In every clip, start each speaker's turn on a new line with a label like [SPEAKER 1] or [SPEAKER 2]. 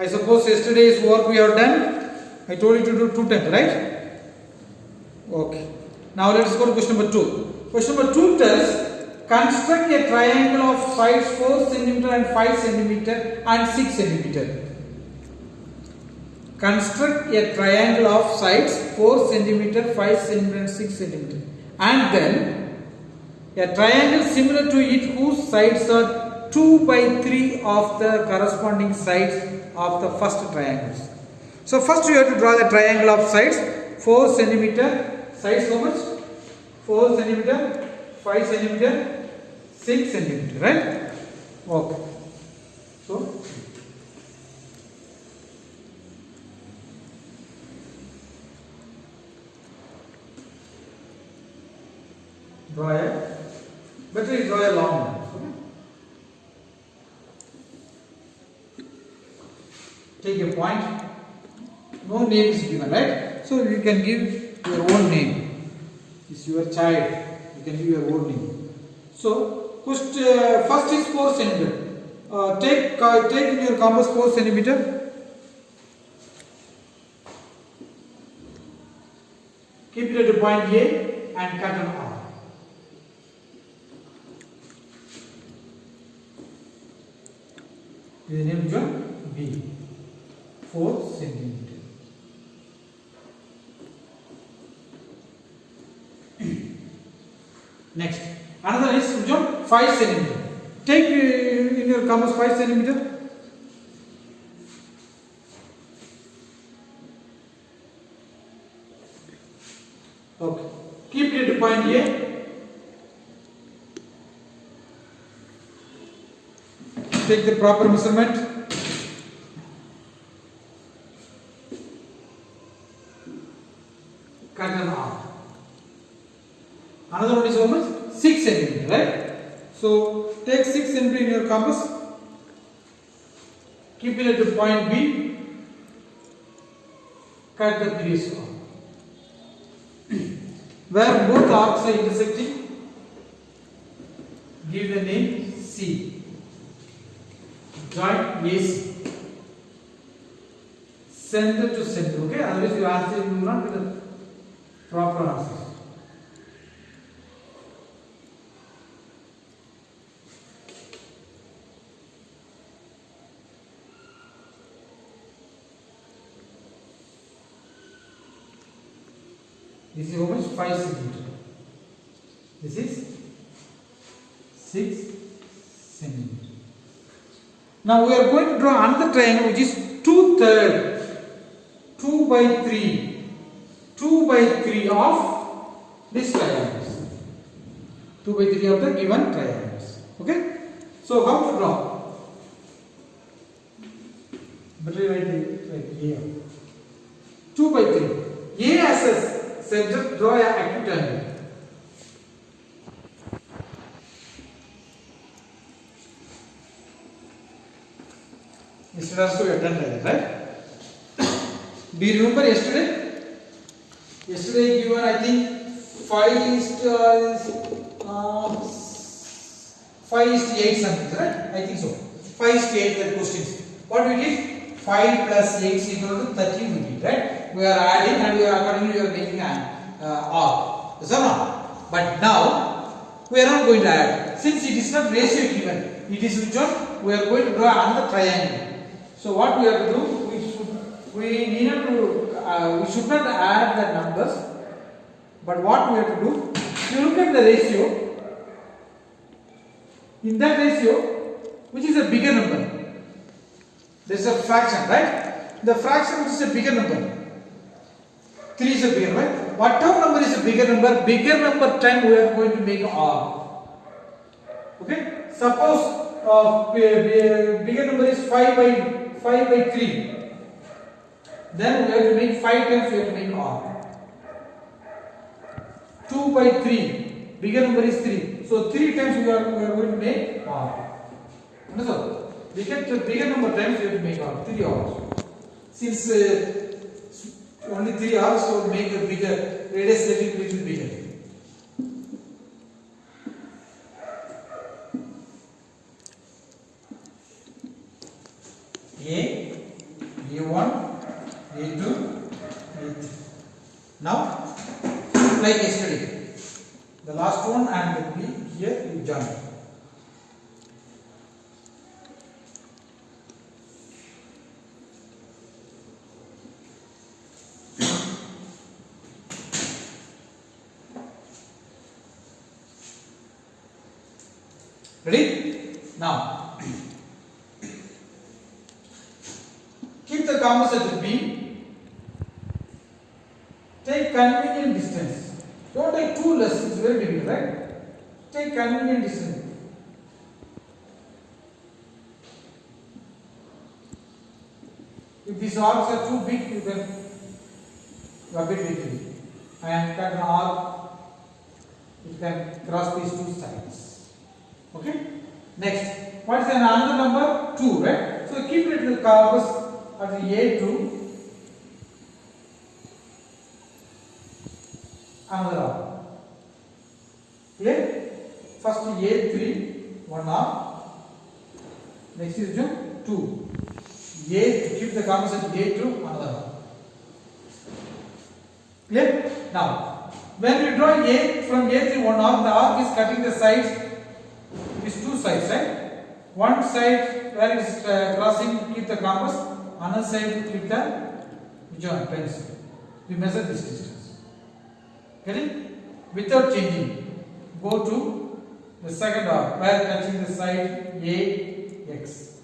[SPEAKER 1] I suppose yesterday's work we have done. I told you to do 2 times, right? Okay. Now let us go to question number 2. Question number 2 tells construct a triangle of sides 4 cm and 5 cm and 6 cm. Construct a triangle of sides 4 cm, 5 cm and 6 cm. And then a triangle similar to it whose sides are 2 by 3 of the corresponding sides of the first triangles. So first you have to draw the triangle of sides 4 cm, sides how much? 4 cm, 5 cm, 6 cm, right? Okay. So draw a, better you draw a long line. Okay? Take a point. No name is given, right? So you can give your own name. It's your child. You can give your own name. So first is 4 cm. Take in your compass 4 cm. Keep it at the point A and cut an arc. This name is B. 4 cm. Next, another is 5 cm. Take in your compass 5 cm. Okay. Keep it at point A. Take the proper measurement. Cut an arc. Another one is how much? 6 cm, right? So take 6 cm in your compass. Keep it at the point B. Cut the previous arc. Where both arcs are intersecting, give the name C. Join AC. Center to center, okay? Otherwise your answer will not be the proper answer. This is how much? 5 cm. This is 6 cm. Now we are going to draw another triangle which is 2/3, 2 by 3, 2 by 3 of this triangles. 2 by 3 of the given triangles. Okay? So how to draw? Better write it here. 2 by 3. A as a center, draw a acute angle. Yesterday also we have done like that, right? Do you remember yesterday? Yesterday given I think 5 is 8 something, right? I think so. 5 is 8 that questions. What we did? 5 plus 8 is equal to 13 we did, right? We are adding and we are accordingly we are making an arc. Yes or not? But now we are not going to add. Since it is not ratio given, it is which one? We are going to draw another triangle. So what we have to do? We should not add the numbers. But what we have to do? If you look at the ratio, in that ratio, which is a bigger number? There is a fraction, right? The fraction which is a bigger number. 3 is a bigger, right? Whatever number is a bigger number time we are going to make R. Okay? Suppose bigger number is 5 by 3. Then we have to make 5 times we have to make R. 2 by 3. Bigger number is 3. So 3 times we are going to make R. Understood? We get the bigger number times we have to make R. 3 R's. Since only 3 R's, so make a bigger radius little bigger. A A1, A2, A3. Now, like yesterday, the last one and the B here you join. Ready? Now, keep the compass at the B. Take convenient distance. Don't take too less, it's very difficult, right? Take convenient distance. If these arcs are too big, you can rub it little and cut an arc. You can cross these two sides. Okay? Next, what is another number? 2, right? So keep it in the compass at the A2. Another arc. Clear? First A3, one arc. Next is 2. Keep the compass at A2, another arc. Clear? Now, when we draw A from A3, one arc, the arc is cutting the sides, these two sides, right? One side where it is crossing, keep the compass, another side, keep the pencil. We measure this distance. Get it? Without changing, go to the second arc where touching the side AX.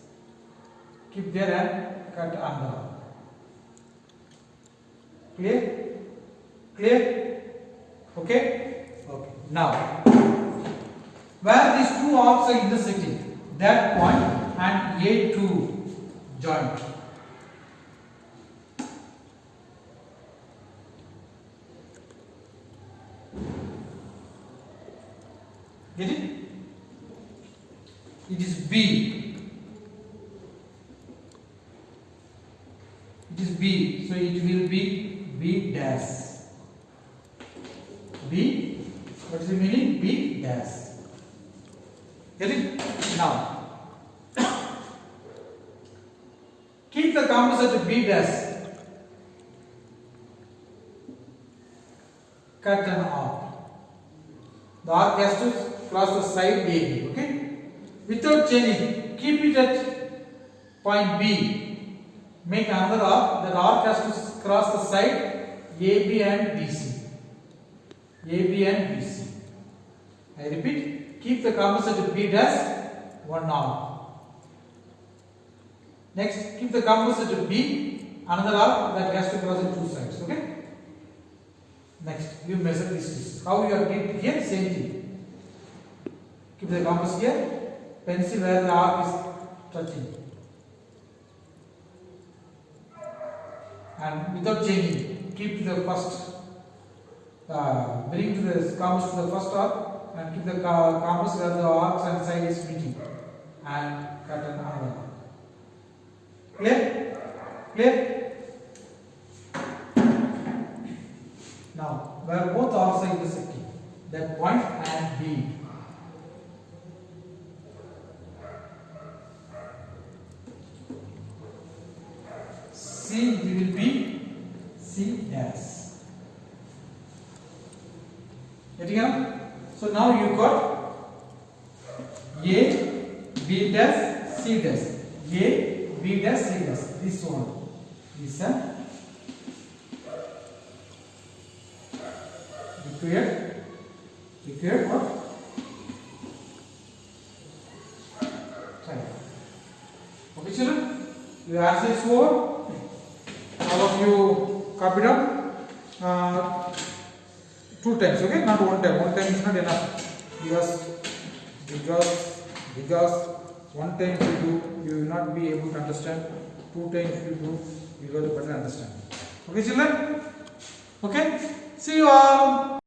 [SPEAKER 1] Keep there and cut under. Clear? Clear? Okay? Okay. Now, where these two arcs are intersecting, that point and A2 joint. Get it? It is B. It is B, so it will be B dash. B, what is the meaning? B dash. Get it? Now, keep the compass at B dash. Cut an arc. The arc has to cross the side AB. Okay? Without changing, keep it at point B. Make another arc. That arc has to cross the side AB and BC. AB and BC. I repeat. Keep the compass at B dash, one arc. Next, keep the compass at B, another arc that has to cross the two sides. Okay? Next, you measure this distance. How you have did here? Same thing. Keep the compass here, pencil where the arc is touching. And without changing, keep the first, bring to the compass to the first arc. And keep the compass where the arcs and side is meeting and cut another arc. Clear? Clear? Now, where both arcs are intersecting, that point and B. C will be C dash. Getting up? So now you got A, B dash, C dash. A, B dash, C dash. This one is a required what? Triangle. Okay, children? Your answer is over. All of you copy down. 2 times, okay, not 1 time. 1 time is not enough because 1 time if you do, you will not be able to understand. 2 times if you do, you will better understand. Okay, children? Okay, see you all.